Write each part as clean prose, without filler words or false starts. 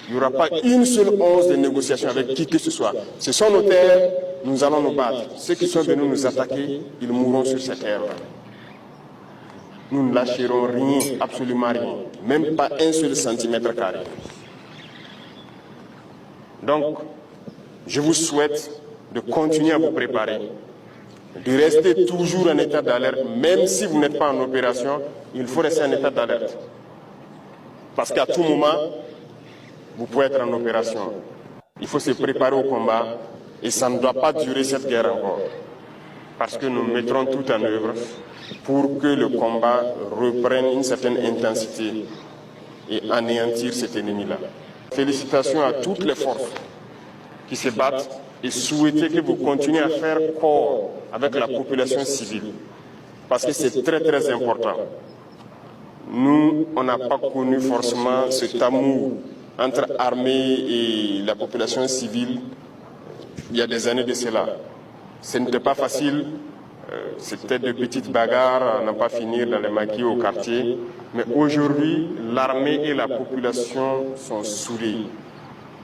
Il n'y aura pas une seule once de négociation avec qui que ce soit. Ce sont nos terres, nous allons nous battre. Ceux qui sont venus nous attaquer, ils mourront sur ces terres-là. Nous ne lâcherons rien, absolument rien, même pas un seul centimètre carré. Donc, je vous souhaite de continuer à vous préparer, de rester toujours en état d'alerte, même si vous n'êtes pas en opération, il faut rester en état d'alerte. Parce qu'à tout moment, vous pouvez être en opération. Il faut se préparer au combat et ça ne doit pas durer cette guerre encore. Parce que nous mettrons tout en œuvre pour que le combat reprenne une certaine intensité et anéantir cet ennemi-là. Félicitations à toutes les forces qui se battent et souhaiter que vous continuez à faire corps avec la population civile. Parce que c'est très très important. Nous, on n'a pas connu forcément cet amour entre armée et la population civile il y a des années de cela. Ce n'était pas facile, c'était de petites bagarres à n'en pas finir dans les maquis au quartier. Mais aujourd'hui, l'armée et la population sont soudées.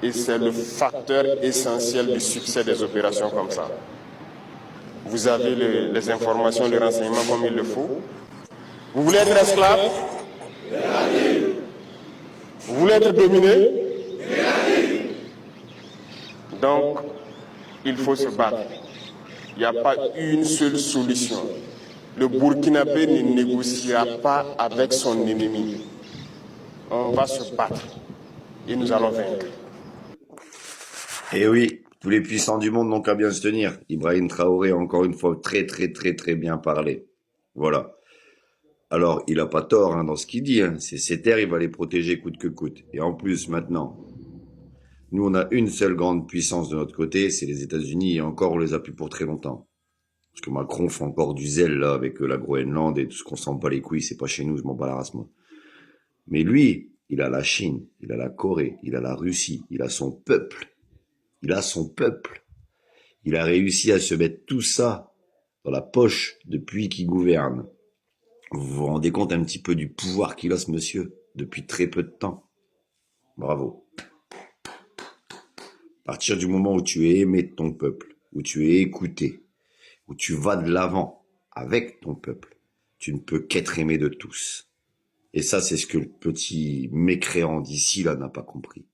Et c'est le facteur essentiel du succès des opérations comme ça. Vous avez les informations, les renseignements comme il le faut. Vous voulez être esclave? Vous voulez être dominé? Donc, il faut se battre. Il n'y a pas une seule solution. Le Burkinabé ne négociera pas avec son ennemi. On va se battre et nous allons vaincre. Eh oui, tous les puissants du monde n'ont qu'à bien se tenir. Ibrahim Traoré a encore une fois très bien parlé. Voilà. Alors, il n'a pas tort hein, dans ce qu'il dit. Hein. C'est ses terres, il va les protéger coûte que coûte. Et en plus, maintenant, nous, on a une seule grande puissance de notre côté, c'est les États-Unis, et encore, on les a plus pour très longtemps. Parce que Macron fait encore du zèle, là, avec la Groenland et tout ce qu'on s'en bat les couilles, c'est pas chez nous, je m'en bats la race, moi. Mais lui, il a la Chine, il a la Corée, il a la Russie, il a son peuple. Il a son peuple. Il a réussi à se mettre tout ça dans la poche depuis qu'il gouverne. Vous vous rendez compte un petit peu du pouvoir qu'il a, ce monsieur, depuis très peu de temps. Bravo. À partir du moment où tu es aimé de ton peuple, où tu es écouté, où tu vas de l'avant avec ton peuple, tu ne peux qu'être aimé de tous. Et ça, c'est ce que le petit mécréant d'ici, là, n'a pas compris.